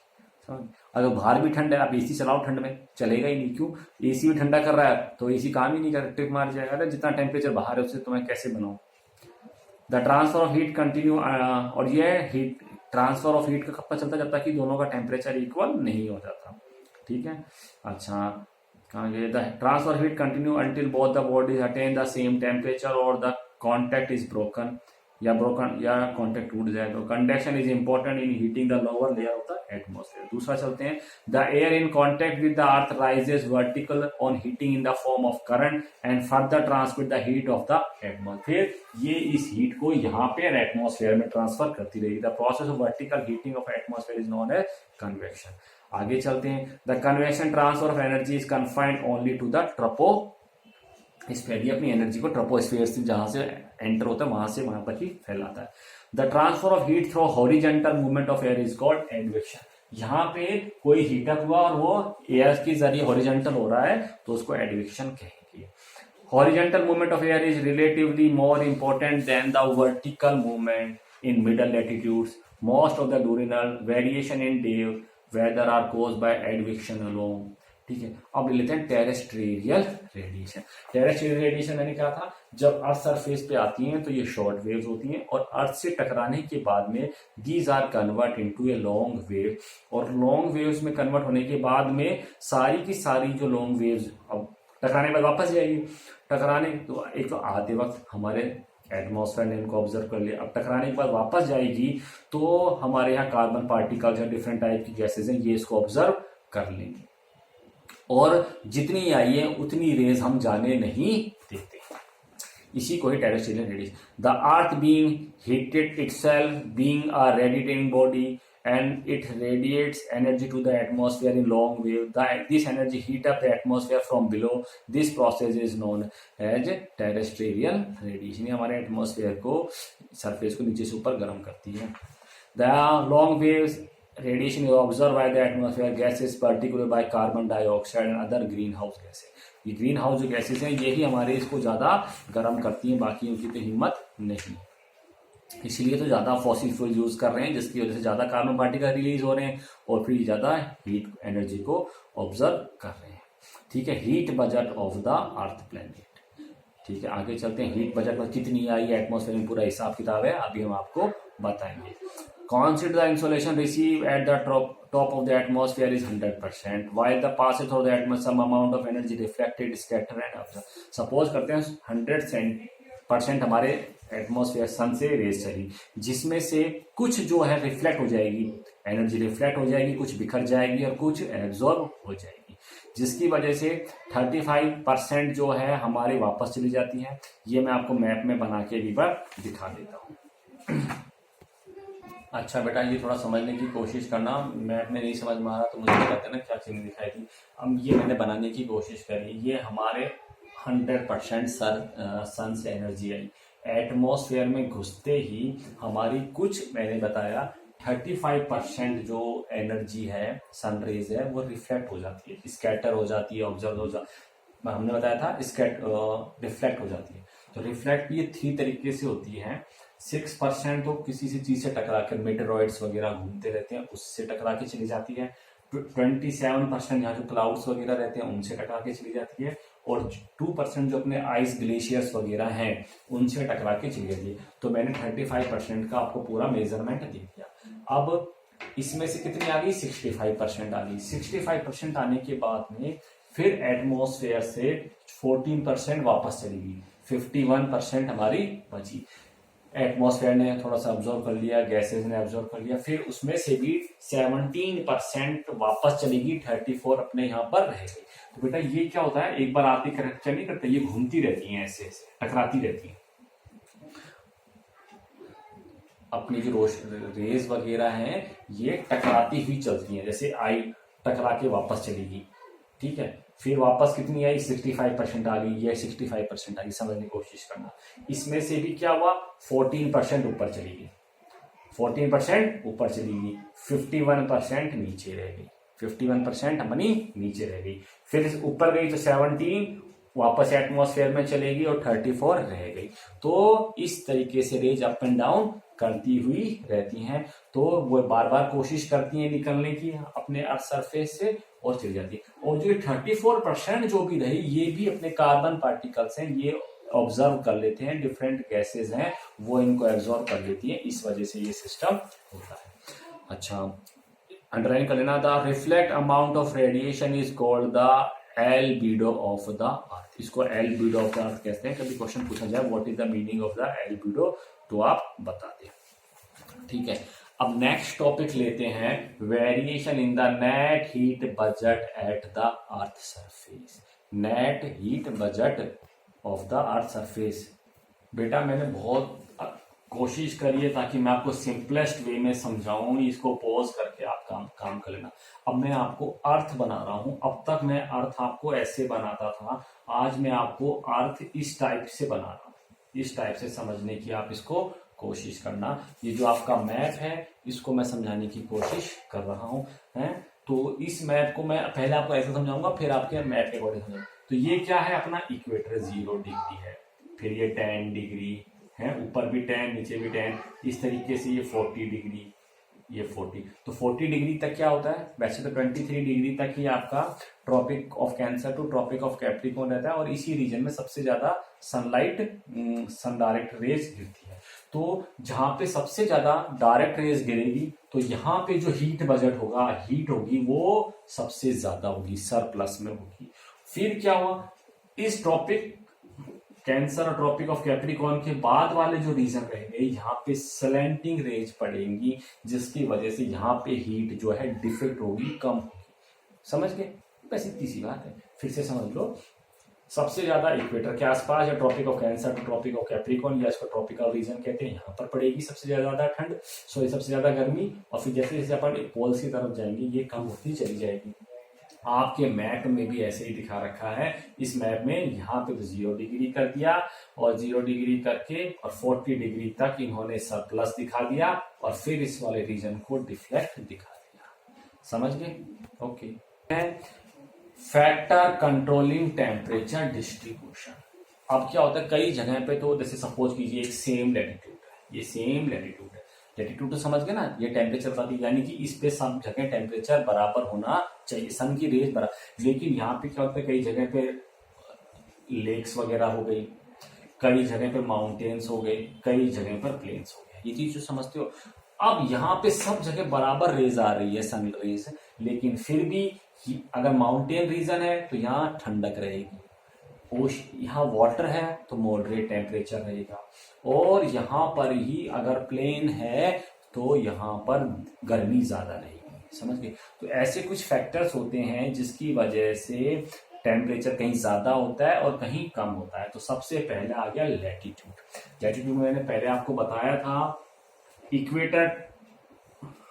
अगर बाहर भी ठंड है, आप एसी चलाओ ठंड में, चलेगा ही नहीं। क्यों, एसी भी ठंडा कर रहा है तो एसी काम ही नहीं कर, ट्रिप मार जाएगा। जितना टेम्परेचर बाहर है उससे तो मैं कैसे बनाऊं। The transfer of heat continue, और ये हीट ट्रांसफर ऑफ हीट का कब तक चलता है, जब तक कि दोनों का टेम्परेचर इक्वल नहीं हो जाता। ठीक है। अच्छा, कहाँ गए, the transfer heat continue until both the bodies attain the same temperature और द कॉन्टैक्ट इज ब्रोकन, या कॉन्टैक्ट टूट जाए तो conduction is important in heating the lower layer of the atmosphere. दूसरा चलते हैं, the air in contact with the earth rises vertical on heating in the form of current and further transmit the heat of the atmosphere. ये इस heat को यहाँ पे atmosphere में transfer करती रहेगी। The process of vertical heating of atmosphere is known as convection. आगे चलते हैं, the convection transfer of energy is confined only to the troposphere. ये अपनी एनर्जी को ट्रोपोस्फेयर से जहां से एंटर होता है वहां से वहां तक ही फैलाता है। The transfer of heat through horizontal movement of air is called advection. यहाँ पे कोई हीटअप हुआ और वो एयर के जरिए हॉरिजेंटल हो रहा है तो उसको एडवेक्शन कहेंगे। Horizontal movement of air is relatively more important than the vertical movement in middle latitudes. Most of the diurnal variation in day weather are caused by advection alone. ठीक है। अब ले लेते हैं टेरेस्ट्रियल रेडिएशन। टेरेस्ट्रियल रेडिएशन मैंने कहा था, जब अर्थ सरफेस पे आती हैं तो ये शॉर्ट वेव्स होती हैं और अर्थ से टकराने के बाद में these are convert into a long wave. और लॉन्ग वेव्स में कन्वर्ट होने के बाद में सारी की सारी जो लॉन्ग वेव्स अब टकराने के बाद वापस जाएगी। टकराने तो एक तो आते वक्त हमारे एटमॉस्फेयर ने इनको ऑब्जर्व कर लिया, अब टकराने के बाद वापस जाएगी तो हमारे यहाँ कार्बन पार्टिकल्स या डिफरेंट टाइप की गैसेज हैं, ये इसको ऑब्जर्व कर लेंगे और जितनी आई है उतनी रेज हम जाने नहीं देते। इसी को ही terrestrial radiation. The earth being heated itself being a radiating body and it radiates energy to the atmosphere in long wave. This energy heat up the atmosphere from below. This process is known as terrestrial radiation. ये हमारे atmosphere को, surface को नीचे से ऊपर गर्म करती है। The long waves radiation is observed by the atmosphere gases, particularly by carbon dioxide and other greenhouse gases। ये ग्रीन हाउस जो गैसेस हैं यही हमारे इसको ज्यादा गर्म करती हैं, बाकी उनकी तो हिम्मत नहीं। इसलिए तो ज्यादा फॉसिल फ्यूल यूज कर रहे हैं जिसकी वजह से ज्यादा कार्बन पार्टिकल रिलीज हो रहे हैं और फिर ज्यादा हीट एनर्जी को ऑब्जर्व कर रहे हैं। ठीक है। Heat budget of the earth planet. ठीक है। आगे चलते हैं, हीट बजट में कितनी आई है एटमॉस्फेयर में, पूरा हिसाब किताब है, अभी हम आपको बताएंगे। Consider the insolation received at the top of the atmosphere is 100%, while the passage through the atmosphere some amount of energy reflected, scattered and absorbed। Suppose करते हैं 100% हमारे एटमॉस्फेयर सन से रेज चली, जिसमें से कुछ जो है रिफ्लेक्ट हो जाएगी, एनर्जी रिफ्लेक्ट हो जाएगी, कुछ बिखर जाएगी और कुछ एब्जॉर्ब हो जाएगी, जिसकी वजह से 35% जो है हमारे वापस चली जाती है। ये मैं आपको मैप में बना के एक बार दिखा देता हूँ। अच्छा बेटा, ये थोड़ा समझने की कोशिश करना, मैप में नहीं समझ में आ रहा तो मुझे बताते ना क्या चीज़ दिखाई थी। अब ये मैंने बनाने की कोशिश करी, ये हमारे 100% सन से एनर्जी आई, एटमॉस्फेयर में घुसते ही हमारी कुछ, मैंने बताया 35% जो एनर्जी है सन रेज है वो रिफ्लेक्ट हो जाती है, स्कैटर हो जाती है, ऑब्जर्व हो जाती है, हमने बताया था रिफ्लेक्ट हो जाती है। तो रिफ्लेक्ट ये 3 तरीके से होती है। 6% तो किसी से चीज से टकरा कर, मेटेरॉइड्स वगैरह घूमते रहते हैं उससे टकरा के चली जाती है। 27% यहाँ जो क्लाउड्स वगैरह रहते हैं उनसे टकरा के चली जाती है, और 2% जो अपने आइस ग्लेशियर्स वगैरह हैं उनसे टकरा के चली जाती है। तो मैंने 35% का आपको पूरा मेजरमेंट दे दिया। अब इसमें से कितनी आ गई? 65% आ गई। 65% आने के बाद में फिर एटमॉस्फेयर से 14% वापस चली गई, 51% हमारी बची। एटमॉस्फेयर ने थोड़ा सा ऑब्जर्व कर लिया, गैसेज ने ऑब्जर्व कर लिया, फिर उसमें से भी 17% वापस चलेगी, 34 अपने यहाँ पर रह गई। तो बेटा ये क्या होता है, एक बार आती करेक्ट नहीं करते, ये घूमती रहती हैं, ऐसे ऐसे टकराती रहती हैं। अपनी जो रेज वगैरह हैं ये टकराती हुई चलती हैं, जैसे आई टकरा के वापस चलेगी, ठीक है। फिर वापस कितनी आई? 65% आ गई, ये 65% आ गई, समझने की कोशिश करना। इसमें से भी क्या हुआ? 14% ऊपर चली गई, 14% ऊपर चली गई, 51% नीचे रह गई, 51% अपनी नीचे रह गई। फिर ऊपर गई तो 17 वापस एटमॉस्फेयर में चलेगी और 34 रह गई। तो इस तरीके से रेज अप एंड डाउन करती हुई रहती हैं। तो वो बार बार कोशिश करती हैं निकलने की अपने अर्थ सरफेस से और चली जाती है। और जो 34% जो भी रही, ये भी अपने कार्बन पार्टिकल्स हैं, ये ऑब्जर्व कर लेते हैं, डिफरेंट गैसेज हैं वो इनको एब्जॉर्व कर लेती हैं, इस वजह से ये सिस्टम होता है। अच्छा, अंडरलाइन कर लेना, the reflect amount of radiation is called the albedo of the earth. इसको एल्बिडो ऑफ द अर्थ कहते हैं। कभी क्वेश्चन पूछा जाए what is the meaning of the albedo, तो आप बता दें, ठीक है। अब नेक्स्ट टॉपिक लेते हैं, variation in the net heat budget eight the earth surface. Net heat budget of the earth surface. बेटा मैंने बहुत कोशिश करी है ताकि मैं आपको सिंपलेस्ट वे में समझाऊं, इसको पॉज करके आप काम कर लेना। अब मैं आपको अर्थ बना रहा हूं, अब तक मैं अर्थ आपको ऐसे बनाता था, आज मैं आपको अर्थ इस टाइप से बना रहा हूं। इस टाइप से समझने की आप इसको कोशिश करना। ये जो आपका मैप है इसको मैं समझाने की कोशिश कर रहा हूं, है। तो इस मैप को मैं पहले आपको ऐसे समझाऊंगा, फिर आपके मैप के अकॉर्डिंग समझाऊंगा। तो ये क्या है, अपना इक्वेटर 0 डिग्री है, फिर ये 10 डिग्री है, ऊपर भी 10 नीचे भी 10, इस तरीके से ये 40 डिग्री, ये 40। तो 40 डिग्री तक क्या होता है, वैसे तो 23 डिग्री तक ही आपका Tropic of cancer to tropic of Capricorn रहता है, और इसी रीजन में सबसे ज्यादा सनलाइट, सन डायरेक्ट रेज गिरती है। तो जहां पे सबसे ज्यादा डायरेक्ट रेज गिरेगी तो यहाँ पे जो हीट बजट होगा, हीट होगी वो सबसे ज्यादा होगी, सरप्लस में होगी। फिर क्या हुआ, इस ट्रॉपिक कैंसर और ट्रॉपिक ऑफ कैप्रिकॉर्न के बाद वाले जो रीजन रहेंगे, यहाँ पे स्लैंटिंग रेज पड़ेंगी, जिसकी वजह से यहाँ पे हीट जो है डिफेक्ट होगी, कम होगी। समझ गए? बस इतनी सी बात है, फिर से समझ लो। सबसे ज्यादा इक्वेटर के आसपास, या Tropic of cancer to tropic of Capricorn, या इसको ट्रॉपिकल रीजन कहते हैं, यहाँ पर पड़ेगी सबसे ज्यादा ठंड, सबसे ज्यादा गर्मी। और फिर जैसे जैसे अपन पोल्स की तरफ जाएंगे ये कम होती चली जाएगी। आपके मैप में भी ऐसे ही दिखा रखा है। इस मैप में यहाँ पे तो 0 डिग्री कर दिया, और 0 डिग्री करके और 40 डिग्री तक इन्होंने सरप्लस दिखा दिया, और फिर इस वाले रीजन को डिफ्लेक्ट दिखा दिया। समझ गए? Okay. Factor controlling temperature distribution. अब क्या होता है, कई जगह पे तो जैसे सपोज कीजिए एक सेम लैटिट्यूड है, ये सेम लैटिट्यूड है, लैटिट्यूड तो समझ गए ना, ये टेम्परेचर बताती है, यानी कि इस पे सब जगह टेम्परेचर बराबर होना चाहिए, सन की रेज बराबर। लेकिन यहाँ पे क्या होता है, कई जगह पे लेक्स वगैरह हो गई, कई जगह पे माउंटेन्स हो गए, कई जगह पर प्लेन्स हो गए, ये चीज जो समझते हो। अब यहाँ पे सब जगह बराबर रेज आ रही है, सन रेज, लेकिन फिर भी अगर माउंटेन रीजन है तो यहाँ ठंडक रहेगी, यहाँ वाटर है तो मॉडरेट टेम्परेचर रहेगा, और यहाँ पर ही अगर प्लेन है तो यहाँ पर गर्मी ज्यादा रहेगी। समझ गए? तो ऐसे कुछ फैक्टर्स होते हैं जिसकी वजह से टेम्परेचर कहीं ज्यादा होता है और कहीं कम होता है। तो सबसे पहले आ गया लैटिट्यूड। लैटिट्यूड मैंने पहले आपको बताया था, इक्वेटर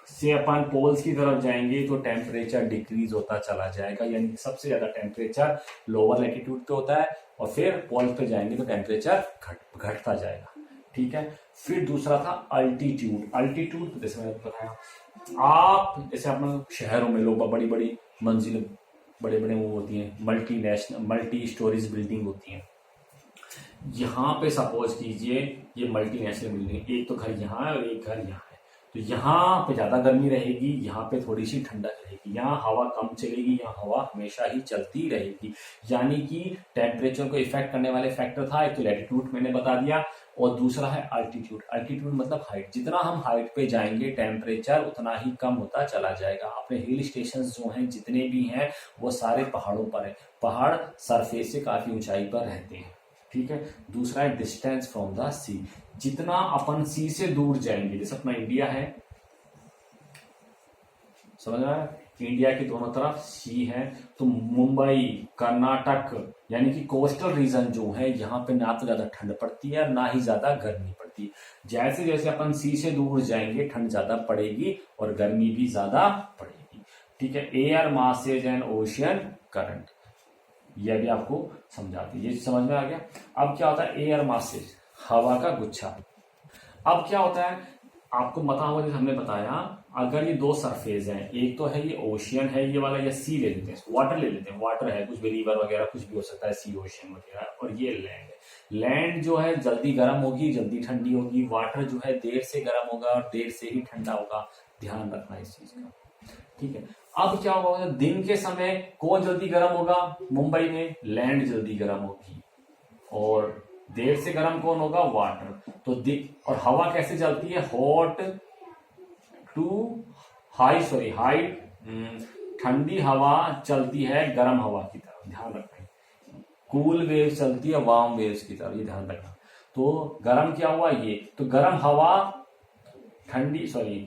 से अपन पोल्स की तरफ जाएंगे तो टेम्परेचर डिक्रीज होता चला जाएगा, यानी कि सबसे ज्यादा टेम्परेचर लोअर लैटिट्यूड पे होता है, और फिर पोल्स पे जाएंगे तो टेम्परेचर घटता जाएगा। ठीक है। फिर दूसरा था अल्टीट्यूड। अल्टीट्यूड जैसे मैंने बताया, आप जैसे अपने शहरों में लोग बड़ी बड़ी मंजिल, बड़े बड़े वो होती हैं, मल्टी स्टोरेज बिल्डिंग होती हैं। यहाँ पे सपोज कीजिए ये मल्टीनेशनल बिल्डिंग, एक तो घर यहाँ है और एक घर यहाँ है, तो यहाँ पे ज्यादा गर्मी रहेगी, यहाँ पे थोड़ी सी ठंडक रहेगी, यहाँ हवा कम चलेगी, यहाँ हवा हमेशा ही चलती रहेगी। यानी कि टेम्परेचर को इफेक्ट करने वाले फैक्टर था, एक तो लैटिट्यूड मैंने बता दिया, और दूसरा है अल्टीट्यूड। अल्टीट्यूड मतलब हाइट, जितना हम हाइट पे जाएंगे टेम्परेचर उतना ही कम होता चला जाएगा। अपने हिल स्टेशन जो हैं जितने भी हैं वो सारे पहाड़ों पर है, पहाड़ सरफेस से काफी ऊंचाई पर रहते हैं। ठीक है। दूसरा है डिस्टेंस फ्रॉम द सी, जितना अपन सी से दूर जाएंगे, जैसे अपना इंडिया है, समझ रहा है, इंडिया के दोनों तरफ सी है, तो मुंबई, कर्नाटक यानी कि कोस्टल रीजन जो है यहाँ पे ना तो ज्यादा ठंड पड़ती है ना ही ज्यादा गर्मी पड़ती है। जैसे जैसे अपन सी से दूर जाएंगे ठंड ज्यादा पड़ेगी और गर्मी भी ज्यादा पड़ेगी। ठीक है। Air masses and ocean current, यह भी आपको समझाती है, ये समझ में आ गया। अब क्या होता है एयर मासेज, हवा का गुच्छा। अब क्या होता है आपको पता होगा, जैसे हमने बताया, अगर ये दो सरफेस हैं, एक तो है ये ओशियन है ये वाला, या सी ले लेते हैं, वाटर ले लेते हैं, वाटर है, कुछ भी रिवर वगैरह कुछ भी हो सकता है, सी ओशियन वगैरह, और ये लैंड है। लैंड जो है जल्दी गर्म होगी जल्दी ठंडी होगी, वाटर जो है देर से गर्म होगा और देर से ही ठंडा होगा, ध्यान रखना इस चीज का। ठीक है। अब क्या होगा, दिन के समय कौन जल्दी गर्म होगा, मुंबई में लैंड जल्दी गर्म होगी, और देर से गर्म कौन होगा, वाटर। तो और हवा कैसे चलती है, hot to high, sorry high, ठंडी हवा चलती है गर्म हवा की तरफ, ध्यान रखना। कूल वेव चलती है वार्म वेव्स की तरफ, ये ध्यान रखना। तो गर्म क्या हुआ ये, तो गर्म हवा ठंडी, सॉरी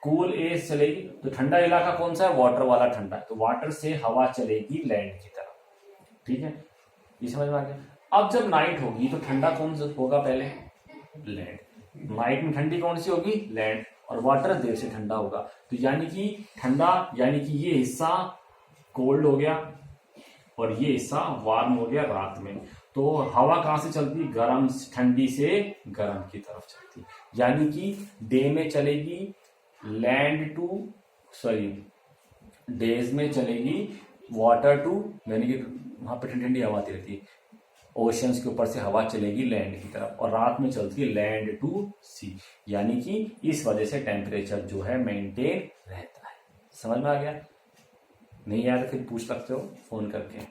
कूल एज चलेगी, तो ठंडा इलाका कौन सा है, वाटर वाला ठंडा, तो वाटर से हवा चलेगी लैंड की तरफ। ठीक है, ये समझ में आ गया। अब जब नाइट होगी तो ठंडा कौन सा होगा, पहले लैंड। नाइट में ठंडी कौन सी होगी, लैंड, और वाटर देर से ठंडा होगा। तो यानी कि ठंडा, यानी कि ये हिस्सा कोल्ड हो गया और ये हिस्सा वार्म हो गया रात में। तो हवा कहां से चलती, गर्म, ठंडी से गर्म की तरफ चलती, यानी कि डे में चलेगी लैंड टू, सॉरी डेज में चलेगी वाटर टू, यानी कि वहां पर ठंडी ठंडी हवा आती रहती है, ओशियंस के ऊपर से हवा चलेगी लैंड की तरफ, और रात में चलती है लैंड टू सी, यानी कि इस वजह से टेम्परेचर जो है मेंटेन रहता है। समझ में आ गया? नहीं आया तो फिर पूछ सकते हो फोन करके।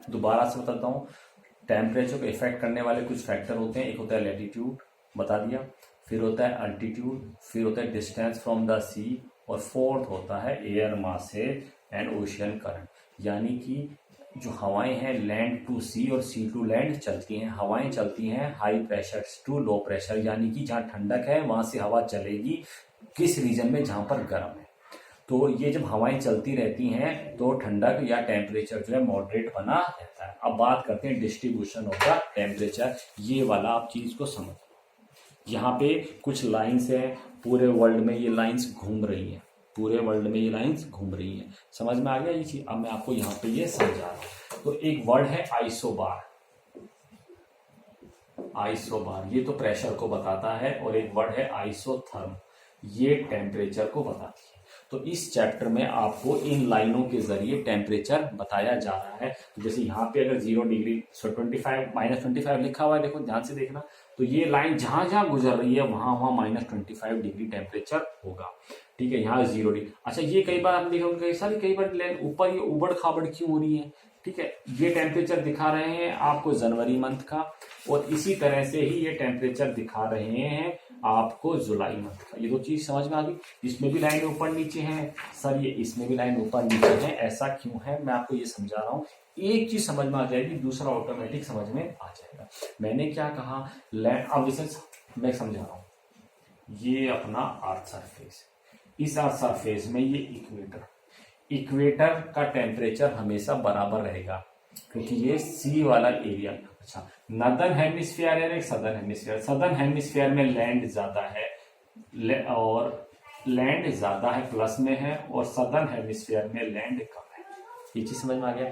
दोबारा से बताता हूँ, टेम्परेचर को इफेक्ट करने वाले कुछ फैक्टर होते हैं। एक होता है लैटिट्यूड, बता दिया, फिर होता है अल्टीट्यूड, फिर होता है डिस्टेंस फ्रॉम द सी, और फोर्थ होता है air masses and ocean current. यानी कि जो हवाएं हैं लैंड टू सी और सी टू लैंड चलती हैं, हवाएं चलती हैं high pressure to low pressure, यानी कि जहां ठंडक है वहां से हवा चलेगी किस रीजन में, जहां पर गर्म है। तो ये जब हवाएं चलती रहती हैं तो ठंडक या टेम्परेचर जो है मॉडरेट बना रहता है। अब बात करते हैं डिस्ट्रीब्यूशन ऑफ द टेम्परेचर। ये वाला आप चीज को समझ, यहाँ पे कुछ लाइन्स है, पूरे वर्ल्ड में ये लाइन्स घूम रही हैं, पूरे वर्ल्ड में ये लाइन्स घूम रही हैं। समझ में आ गया ये चीज? अब मैं आपको यहाँ पे ये समझा रहा हूँ। तो एक वर्ड है आइसोबार, आइसोबार ये तो प्रेशर को बताता है, और एक वर्ड है आइसोथर्म, ये टेम्परेचर को बताती है। तो इस चैप्टर में आपको इन लाइनों के जरिए टेम्परेचर बताया जा रहा है। तो जैसे यहाँ पे अगर 0 डिग्री, 25 -25 लिखा हुआ है, देखो ध्यान से देखना, तो ये लाइन जहां जहां गुजर रही है वहां वहां -25 डिग्री टेम्परेचर होगा। ठीक है, यहाँ 0 डिग्री। अच्छा, ये कई बार आपने देखा, कई बार ऊपर ये उबड़ खाबड़ क्यों हो रही है? ठीक है, ये टेम्परेचर दिखा रहे हैं आपको जनवरी मंथ का, और इसी तरह से ही ये टेम्परेचर दिखा रहे हैं आपको जुलाई मंथ का। ये दो चीज समझ में आ गई। इसमें भी लाइन ऊपर नीचे है सर, ये इसमें भी लाइन ऊपर नीचे है, ऐसा क्यों है मैं आपको ये समझा रहा हूँ। एक चीज समझ में आ जाएगी, दूसरा ऑटोमेटिक समझ में आ जाएगा। मैंने क्या कहा, लैंड, अब जैसे मैं समझा रहा हूँ, ये अपना अर्थ सरफेस, इस अर्थ सरफेस में ये इक्वेटर का टेम्परेचर हमेशा बराबर रहेगा, क्योंकि ये सी वाला एरिया। अच्छा, नॉर्दर्न हेमिस्फीयर है, एक सदर्न हेमिस्फीयर। सदर्न हेमिस्फीयर में लैंड ज्यादा है, और लैंड ज्यादा है, प्लस में है, और सदर्न हेमिस्फीयर में लैंड कम है। ये चीज समझ में आ गया।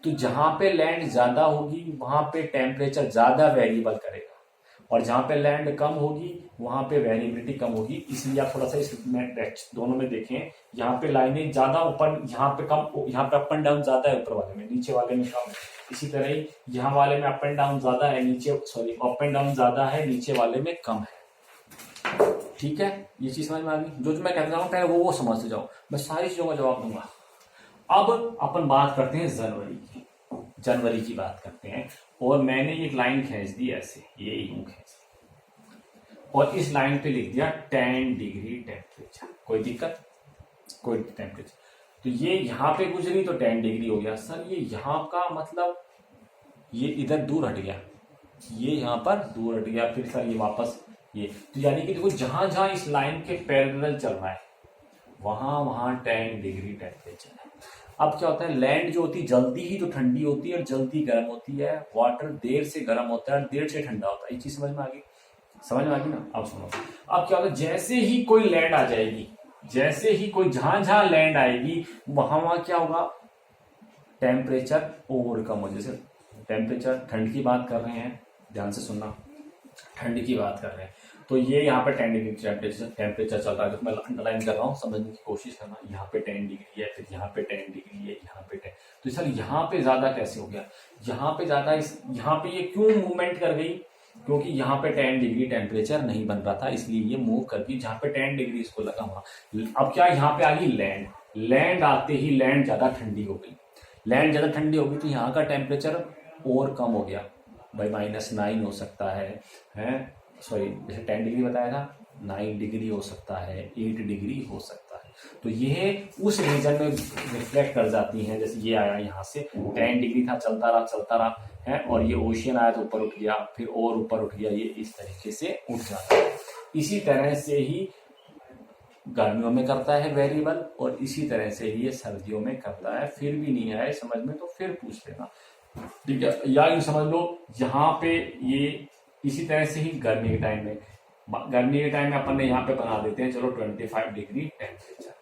तो जहां पे लैंड ज्यादा होगी वहां पे टेम्परेचर ज्यादा वेरिएबल करेगा, और जहां पे लैंड कम होगी वहां पे वेरिएबिलिटी कम होगी। इसलिए आप थोड़ा सा इसमें दोनों में देखें, यहाँ पे लाइनें ज्यादा ऊपर, यहाँ पे कम, यहाँ पे अप एंड डाउन ज्यादा है ऊपर वाले में, नीचे वाले में कम है। इसी तरह ही यहाँ वाले में अप एंड डाउन ज्यादा है, नीचे सॉरी अप एंड डाउन ज्यादा है, नीचे वाले में कम है। ठीक है, ये चीज समझ में आ गई। जो मैं कहता हूँ पहले वो समझते जाओ, मैं सारी चीजों का जवाब दूंगा। अब अपन बात करते हैं जनवरी की बात करते हैं। और मैंने एक लाइन खींच दी ऐसे, ये यूं खींच दी, और इस लाइन पे लिख दिया 10 डिग्री टेम्परेचर। कोई दिक्कत, कोई टेम्परेचर, तो ये यहाँ पे गुजरी तो 10 डिग्री हो गया। सर ये यहाँ का मतलब ये इधर दूर हट गया, ये यहाँ पर दूर हट गया, फिर सर ये वापस ये, तो यानी कि देखो जहां जहां इस लाइन के पैरेलल चल रहा है वहां वहां 10 डिग्री टेम्परेचर है। अब क्या होता है, लैंड जो होती है जल्दी ही तो ठंडी होती है और जल्दी गर्म होती है, वाटर देर से गर्म होता है और देर से ठंडा होता है। ये चीज समझ में आ गई, समझ में आ गई ना। अब सुनो, अब क्या होता है, जैसे ही कोई लैंड आ जाएगी, जैसे ही कोई जहां जहां लैंड आएगी वहां वहां क्या होगा, टेम्परेचर और कम हो। जैसे टेम्परेचर, ठंड की बात कर रहे हैं, ध्यान से सुनना, ठंड की बात कर रहे हैं, तो ये यहाँ पे 10 डिग्री टेम्परेचर चल रहा है, तो मैं अंडरलाइन कर रहा हूँ, समझने की कोशिश करना। यहाँ पे 10 डिग्री है, फिर यहाँ पे 10 डिग्री है, यहाँ पे 10, तो सर यहाँ पे ज्यादा कैसे हो गया, यहाँ पे ज्यादा, यहाँ पे ये क्यों मूवमेंट कर गई, क्योंकि यहाँ पे 10 डिग्री टेम्परेचर नहीं बन रहा था, इसलिए ये मूव कर गई जहाँ पे 10 डिग्री इसको लगा वहां। अब क्या, यहाँ पे आ गई लैंड, लैंड आते ही लैंड ज्यादा ठंडी हो गई, लैंड ज्यादा ठंडी हो गई तो यहाँ का टेम्परेचर और कम हो गया भाई, -9 हो सकता है सॉरी, जैसे 10 डिग्री बताया था, 9 डिग्री हो सकता है, 8 डिग्री हो सकता है। तो ये उस रीजन में रिफ्लेक्ट कर जाती हैं। जैसे ये आया यहाँ से 10 डिग्री था, चलता रहा है, और ये ओशियन आया तो ऊपर उठ गया, फिर और ऊपर उठ गया, ये इस तरीके से उठ जाता है। इसी तरह से ही गर्मियों में करता है वेरिएबल, और इसी तरह से ही ये सर्दियों में करता है। फिर भी नहीं आए समझ में तो फिर पूछ लेना, ठीक है। या यूं समझ लो, यहाँ पे ये इसी तरह से ही गर्मी के टाइम में अपन ने यहाँ पे बना देते हैं, चलो 25 डिग्री टेम्परेचर,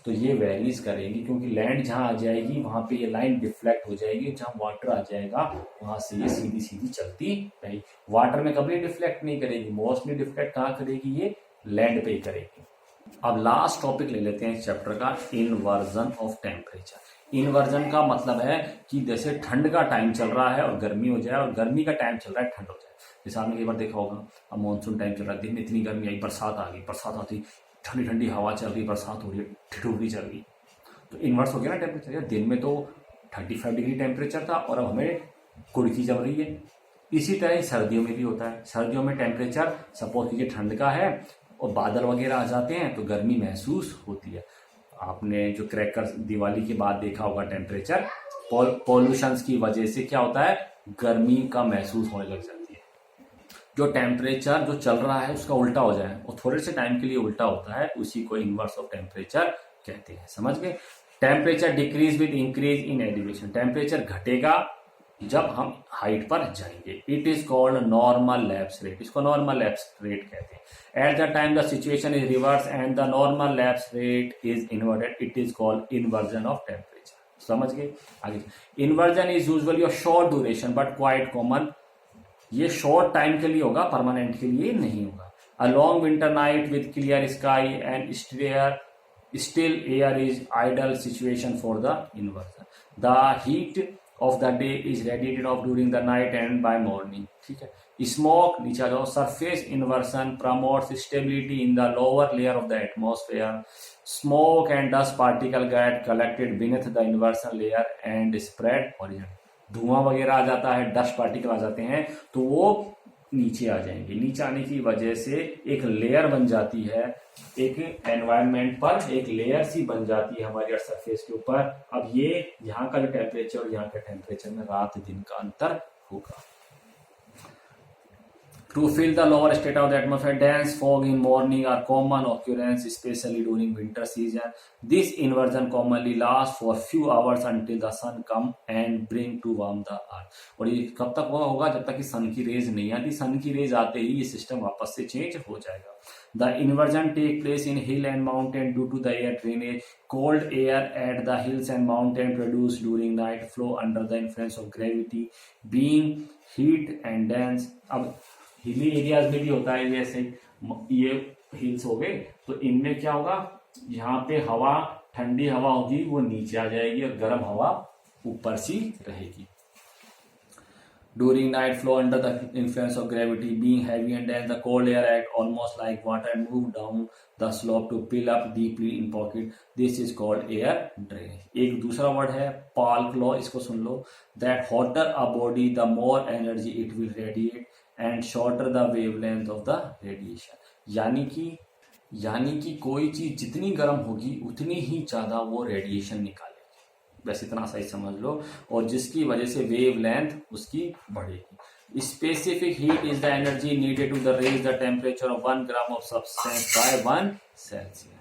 तो ये वेरीज करेगी, क्योंकि लैंड जहां आ जाएगी वहां पे ये लाइन डिफ्लेक्ट हो जाएगी, जहां वाटर आ जाएगा वहां से ये सीधी सीधी चलती रहेगी। वाटर में कभी डिफ्लेक्ट नहीं करेगी, मोस्टली डिफ्लेक्ट कहाँ करेगी, ये लैंड पे ही करेगी। अब लास्ट टॉपिक ले लेते हैं इस चैप्टर का, इनवर्जन ऑफ टेम्परेचर। इनवर्जन का मतलब है कि जैसे ठंड का टाइम चल रहा है और गर्मी हो जाए, और गर्मी का टाइम चल रहा है ठंड हो जाए। जैसे आपने कई बार देखा होगा, अब मानसून टाइम चल रहा है, दिन में इतनी गर्मी आई, बरसात आ गई, बरसात आती ठंडी ठंडी हवा चल रही, बरसात हो रही है, ठिठुरी चल रही, तो इन्वर्स हो गया ना टेम्परेचर। दिन में तो 35 डिग्री टेम्परेचर था और अब हमें कुड़की चल रही है। इसी तरह सर्दियों में भी होता है, सर्दियों में टेम्परेचर सपोज कीजिए ठंड का है और बादल वगैरह आ जाते हैं तो गर्मी महसूस होती है। आपने जो क्रैकर्स दिवाली के बाद देखा होगा, टेम्परेचर पॉल्यूशन की वजह से क्या होता है, गर्मी का महसूस होने लग जाती है। जो टेम्परेचर जो चल रहा है उसका उल्टा हो जाए और थोड़े से टाइम के लिए उल्टा होता है, उसी को इनवर्स ऑफ टेम्परेचर कहते हैं। समझ गए। Temperature decrease with increase in elevation, temperature घटेगा जब हम हाइट पर जाएंगे। It is called normal lapse rate, इसको नॉर्मल लैप्स रेट कहते हैं। At the time the situation is reverse and the normal lapse rate is inverted, it is called inversion of temperature. समझ गए। आगे, inversion is usually of short duration but quite common, ये short time के लिए होगा, permanent के लिए नहीं होगा। A long winter night with clear sky and still air is ideal situation for the inversion. The heat of the day is radiated off during the night and by morning. ठीक है। Smoke, नीचे आ जाओ, surface inversion promotes stability in the lower layer of the atmosphere. Smoke and dust particle get collected beneath the inversion layer and spread horizontally. धुआं वगैरह आ जाता है, dust particle आ जाते हैं, तो वो नीचे आ जाएंगे। नीचे आने की वजह से एक लेयर बन जाती है, एक एनवायरनमेंट पर एक लेयर सी बन जाती है हमारी अर्थ सरफेस के ऊपर। अब ये यहाँ का जो टेम्परेचर और यहाँ के टेम्परेचर में रात दिन का अंतर होगा। To fill the lower state of the atmosphere, dense fog in morning are common occurrence, especially during winter season. This inversion commonly lasts for few hours until the sun come and bring to warm the earth. और ये कब तक हुआ होगा? जब तक कि सन की रेज नहीं आती। सन की रेज आते ही ये सिस्टम वापस से चेंज हो जाएगा। The inversion take place in hill and mountain due to the air drainage. Cold air at the hills and mountain produced during night flow under the influence of gravity, being heat and dense. अब hilly areas में भी होता है, जैसे ये hills हो गए, तो इनमें क्या होगा, यहाँ पे हवा, ठंडी हवा होगी वो नीचे आ जाएगी और गर्म हवा ऊपर सी रहेगी। During night flow under the influence of gravity, being heavy and dense, the cold air act almost like water and move down the slope to fill up deeply in pocket. This is called air drainage. एक दूसरा word है Planck law, इसको सुन लो। That hotter a body, the more energy it will radiate and shorter the wavelength of the radiation. यानी कि कोई चीज जितनी गर्म होगी उतनी ही ज्यादा वो रेडिएशन निकालेगी। बस इतना सही समझ लो, और जिसकी वजह से वेव लेंथ उसकी बढ़ेगी। Specific heat is the energy needed to the raise the temperature of 1 gram of substance by 1 Celsius.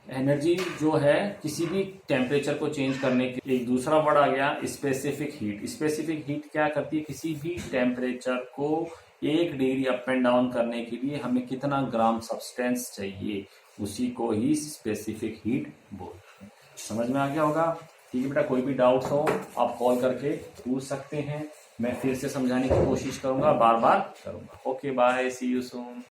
Energy जो है किसी भी टेम्परेचर को चेंज करने के। एक दूसरा वर्ड आ गया स्पेसिफिक हीट। स्पेसिफिक हीट क्या करती है? किसी भी टेम्परेचर को 1 डिग्री अप एंड डाउन करने के लिए हमें कितना ग्राम सब्सटेंस चाहिए, उसी को ही स्पेसिफिक हीट बोलते हैं। समझ में आ गया होगा? ठीक है बेटा, कोई भी डाउट्स हो आप कॉल करके पूछ सकते हैं। मैं फिर से समझाने की कोशिश करूंगा, बार बार करूंगा। Okay bye, see you soon.